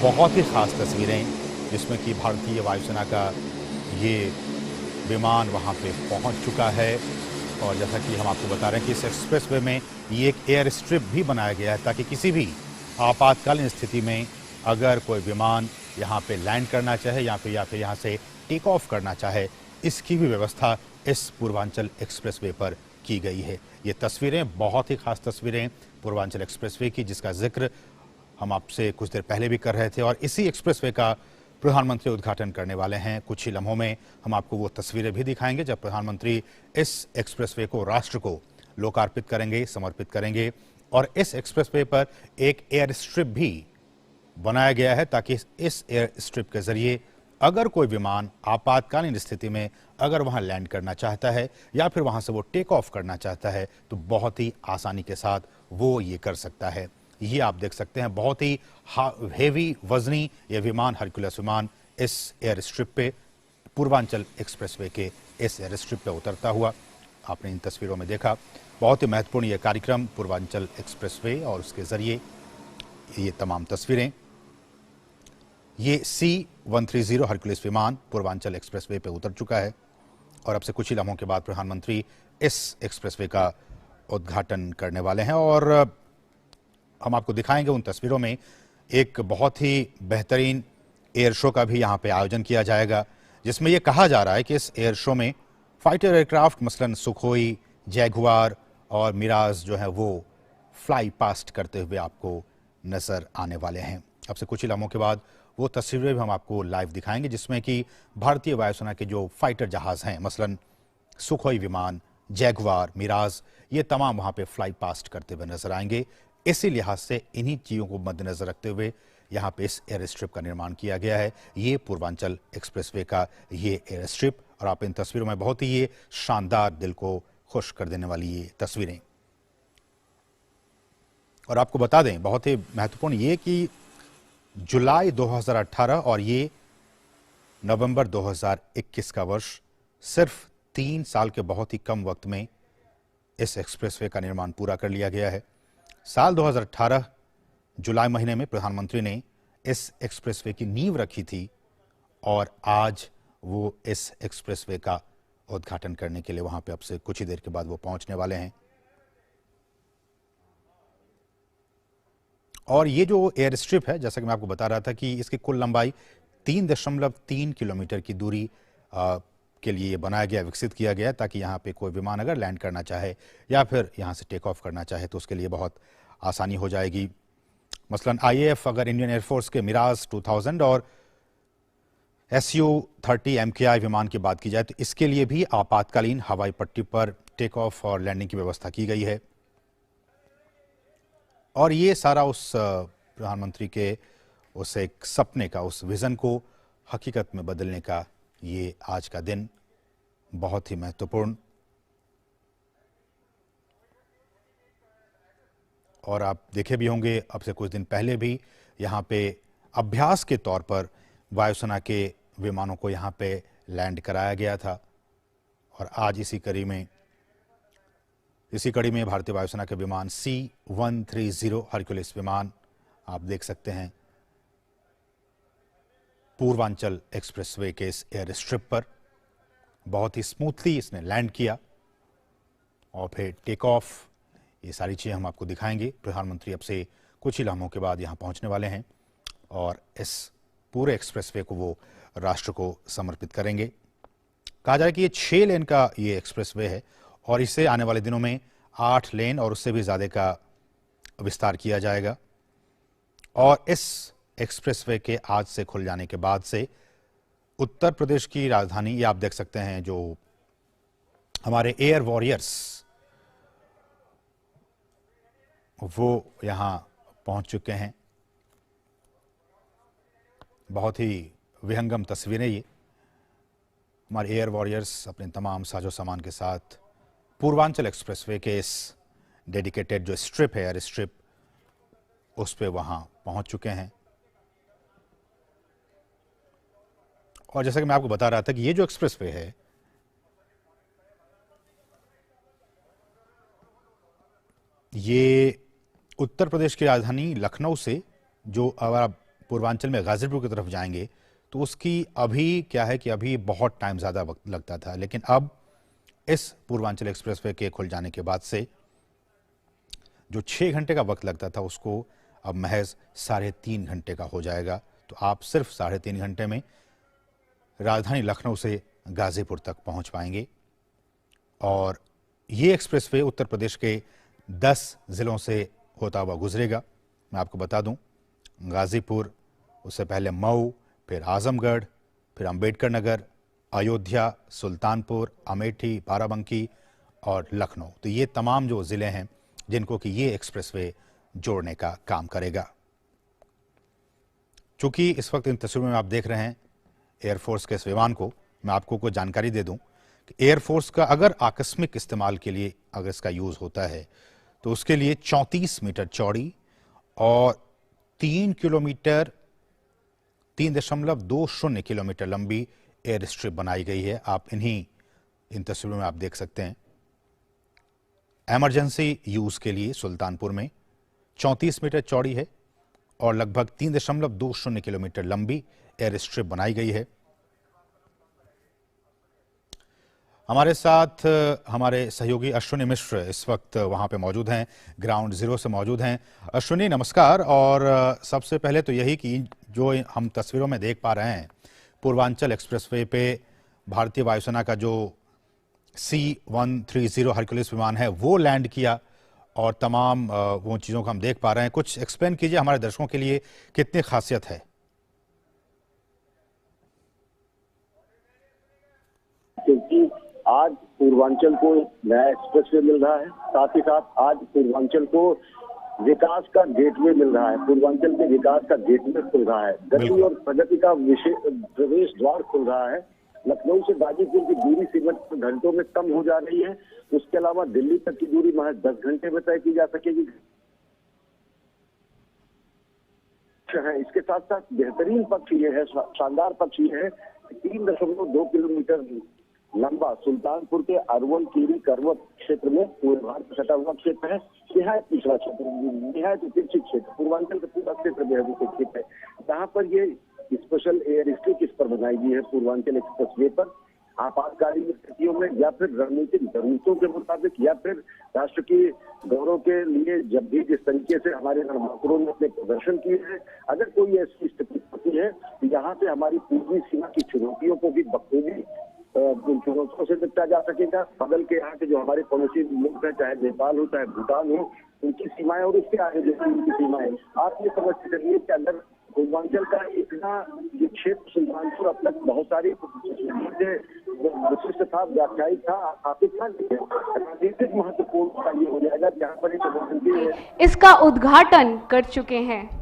बहुत ही खास तस्वीरें जिसमें कि भारतीय वायुसेना का ये विमान वहां पे पहुंच चुका है। और जैसा कि हम आपको बता रहे हैं कि इस एक्सप्रेसवे में ये एक एयर स्ट्रिप भी बनाया गया है ताकि किसी भी आपातकालीन स्थिति में अगर कोई विमान यहाँ पे लैंड करना चाहे या फिर यहाँ से टेक ऑफ करना चाहे, इसकी भी व्यवस्था इस पूर्वांचल एक्सप्रेसवे पर की गई है। ये तस्वीरें बहुत ही खास तस्वीरें पूर्वांचल एक्सप्रेसवे की, जिसका जिक्र हम आपसे कुछ देर पहले भी कर रहे थे और इसी एक्सप्रेसवे का प्रधानमंत्री उद्घाटन करने वाले हैं। कुछ ही लम्हों में हम आपको वो तस्वीरें भी दिखाएंगे जब प्रधानमंत्री इस एक्सप्रेसवे को राष्ट्र को लोकार्पित करेंगे, समर्पित करेंगे। और इस एक्सप्रेसवे पर एक एयर स्ट्रिप भी बनाया गया है ताकि इस एयर स्ट्रिप के जरिए अगर कोई विमान आपातकालीन स्थिति में अगर वहां लैंड करना चाहता है या फिर वहां से वो टेक ऑफ करना चाहता है तो बहुत ही आसानी के साथ वो ये कर सकता है। ये आप देख सकते हैं, बहुत ही हेवी वजनी ये विमान, हरक्यूलिस विमान इस एयर स्ट्रिप पे, पूर्वांचल एक्सप्रेसवे के इस एयर स्ट्रिप पे उतरता हुआ आपने इन तस्वीरों में देखा। बहुत ही महत्वपूर्ण ये कार्यक्रम पूर्वांचल एक्सप्रेसवे और उसके जरिए ये तमाम तस्वीरें। ये C-130 हरक्यूलिस विमान पूर्वांचल एक्सप्रेसवे पे उतर चुका है और अब से कुछ ही लम्हों के बाद प्रधानमंत्री इस एक्सप्रेसवे का उद्घाटन करने वाले हैं। और हम आपको दिखाएंगे उन तस्वीरों में एक बहुत ही बेहतरीन एयर शो का भी यहाँ पे आयोजन किया जाएगा, जिसमें यह कहा जा रहा है कि इस एयर शो में फाइटर एयरक्राफ्ट मसलन सुखोई, जैगुआर और मिराज जो है वो फ्लाई पास्ट करते हुए आपको नजर आने वाले हैं। अब से कुछ ही लम्हों के बाद वो तस्वीरें भी हम आपको लाइव दिखाएंगे जिसमें कि भारतीय वायुसेना के जो फाइटर जहाज हैं, मसलन सुखोई विमान, जैगुआर, मिराज, ये तमाम वहां पे फ्लाई पास्ट करते हुए नजर आएंगे। इसी लिहाज से इन्हीं चीजों को मद्देनजर रखते हुए यहाँ पे इस एयर स्ट्रिप का निर्माण किया गया है। ये पूर्वांचल एक्सप्रेसवे का ये एयर स्ट्रिप, और आप इन तस्वीरों में बहुत ही ये शानदार, दिल को खुश कर देने वाली ये तस्वीरें। और आपको बता दें, बहुत ही महत्वपूर्ण ये कि जुलाई 2018 और ये नवंबर 2021 का वर्ष, सिर्फ 3 साल के बहुत ही कम वक्त में इस एक्सप्रेसवे का निर्माण पूरा कर लिया गया है। साल 2018 जुलाई महीने में प्रधानमंत्री ने इस एक्सप्रेसवे की नींव रखी थी और आज वो इस एक्सप्रेसवे का उद्घाटन करने के लिए वहां पे अब से कुछ ही देर के बाद वो पहुंचने वाले हैं। और ये जो एयर स्ट्रिप है, जैसा कि मैं आपको बता रहा था कि इसकी कुल लंबाई 3.3 किलोमीटर की दूरी के लिए बनाया गया, विकसित किया गया, ताकि यहाँ पे कोई विमान अगर लैंड करना चाहे या फिर यहाँ से टेक ऑफ करना चाहे तो उसके लिए बहुत आसानी हो जाएगी। मसलन IAF अगर इंडियन एयरफोर्स के मिराज 2000 और Su-30 MKI विमान की बात की जाए तो इसके लिए भी आपातकालीन हवाई पट्टी पर टेक ऑफ और लैंडिंग की व्यवस्था की गई है। और ये सारा उस प्रधानमंत्री के उस एक सपने का, उस विजन को हकीकत में बदलने का ये आज का दिन बहुत ही महत्वपूर्ण। और आप देखे भी होंगे, अब से कुछ दिन पहले भी यहाँ पे अभ्यास के तौर पर वायुसेना के विमानों को यहाँ पे लैंड कराया गया था। और आज इसी कड़ी में भारतीय वायुसेना के विमान C-130 हरक्यूलिस विमान आप देख सकते हैं पूर्वांचल एक्सप्रेसवे के इस एयर स्ट्रिप पर बहुत ही स्मूथली इसने लैंड किया और फिर टेक ऑफ। ये सारी चीजें हम आपको दिखाएंगे। प्रधानमंत्री अब से कुछ ही लम्हों के बाद यहां पहुंचने वाले हैं और इस पूरे एक्सप्रेसवे को वो राष्ट्र को समर्पित करेंगे। कहा जाए कि ये 6 लेन का ये एक्सप्रेसवे है और इससे आने वाले दिनों में 8 लेन और उससे भी ज्यादा का विस्तार किया जाएगा। और इस एक्सप्रेसवे के आज से खुल जाने के बाद से उत्तर प्रदेश की राजधानी, ये आप देख सकते हैं, जो हमारे एयर वॉरियर्स वो यहां पहुंच चुके हैं। बहुत ही विहंगम तस्वीरें ये, हमारे एयर वॉरियर्स अपने तमाम साजो सामान के साथ पूर्वांचल एक्सप्रेसवे के इस डेडिकेटेड जो स्ट्रिप है, एयर स्ट्रिप, उस पे वहां पहुंच चुके हैं। और जैसा कि मैं आपको बता रहा था कि ये जो एक्सप्रेसवे है ये उत्तर प्रदेश की राजधानी लखनऊ से, जो अगर आप पूर्वांचल में गाजीपुर की तरफ जाएंगे तो उसकी अभी क्या है कि अभी बहुत टाइम ज़्यादा वक्त लगता था, लेकिन अब इस पूर्वांचल एक्सप्रेसवे के खुल जाने के बाद से जो 6 घंटे का वक्त लगता था उसको अब महज 3.5 घंटे का हो जाएगा। तो आप सिर्फ 3.5 घंटे में राजधानी लखनऊ से गाजीपुर तक पहुंच पाएंगे। और ये एक्सप्रेसवे उत्तर प्रदेश के 10 जिलों से होता हुआ गुजरेगा। मैं आपको बता दूं, गाजीपुर, उससे पहले मऊ, फिर आजमगढ़, फिर अंबेडकर नगर, अयोध्या, सुल्तानपुर, अमेठी, बाराबंकी और लखनऊ। तो ये तमाम जो ज़िले हैं जिनको कि ये एक्सप्रेसवे जोड़ने का काम करेगा। चूंकि इस वक्त इन तस्वीरों में आप देख रहे हैं एयरफोर्स के इस विमान को, मैं आपको कुछ जानकारी दे दूं कि एयरफोर्स का अगर आकस्मिक इस्तेमाल के लिए अगर इसका यूज़ होता है तो उसके लिए 34 मीटर चौड़ी और 3 किलोमीटर 3.20 किलोमीटर लंबी एयर स्ट्रिप बनाई गई है। आप इन तस्वीरों में आप देख सकते हैं। इमरजेंसी यूज के लिए सुल्तानपुर में 34 मीटर चौड़ी है और लगभग 3.20 किलोमीटर लंबी एयर स्ट्रिप बनाई गई है। हमारे साथ हमारे सहयोगी अश्विनी मिश्र इस वक्त वहां पे मौजूद हैं, ग्राउंड जीरो से मौजूद हैं। अश्विनी नमस्कार। और सबसे पहले तो यही कि जो हम तस्वीरों में देख पा रहे हैं, पूर्वांचल एक्सप्रेसवे पे भारतीय वायुसेना का जो C-130 हरक्यूलिस विमान है वो लैंड किया और तमाम वो चीज़ों को हम देख पा रहे हैं। कुछ एक्सप्लेन कीजिए हमारे दर्शकों के लिए, कितनी खासियत है? क्योंकि आज पूर्वांचल को नया एक्सप्रेसवे मिल रहा है, साथ ही साथ आज पूर्वांचल को विकास का गेटवे मिल रहा है, पूर्वांचल के विकास का गेटवे खुल रहा है, गति और प्रगति का प्रवेश द्वार खुल रहा है। लखनऊ से गाजीपुर की दूरी सीमित घंटों में कम हो जा रही है। उसके अलावा दिल्ली तक की दूरी महज 10 घंटे में तय की जा सकेगी। इसके साथ साथ बेहतरीन पक्ष ये है, शानदार पक्ष ये है, 3.2 किलोमीटर लंबा सुल्तानपुर के अरवल कीरी करवत क्षेत्र में पूर्वांचल से सटा हुआ क्षेत्र है। निहायत पिछड़ा क्षेत्र, निहायत उपेक्षित क्षेत्र, पूर्वांचल का पूरा क्षेत्र बेहद उपेक्षित है। जहाँ पर ये स्पेशल एयर स्ट्रिप इस पर बनाई गई है पूर्वांचल एक्सप्रेसवे पर, आपातकालीन स्थितियों में या फिर रणनीतिक जरूरतों के मुताबिक या फिर राष्ट्र की गौरव के लिए जब भी जिस तरीके से हमारे रणबांकुरों ने अपने प्रदर्शन किए हैं, अगर कोई ऐसी स्थिति होती है तो यहाँ से हमारी पूर्वी सीमा की चुनौतियों को भी बखूबी उन चुनौतियों से निपटा जा सकेगा। बगल के यहाँ के जो हमारे पड़ोसी मुल्क है, चाहे नेपाल हो चाहे भूटान हो, उनकी सीमाएं और उसके आगे जो उनकी सीमाएं, आप ये समझ चलिए कि अगर पूर्वांचल का इतना ये क्षेत्र सुल्तानपुर अब तक बहुत सारी विशिष्ट था, व्याख्यायित था, स्थापित था, राजनीतिक महत्वपूर्ण ये हो जाएगा जहाँ पर इसका उद्घाटन कर चुके हैं।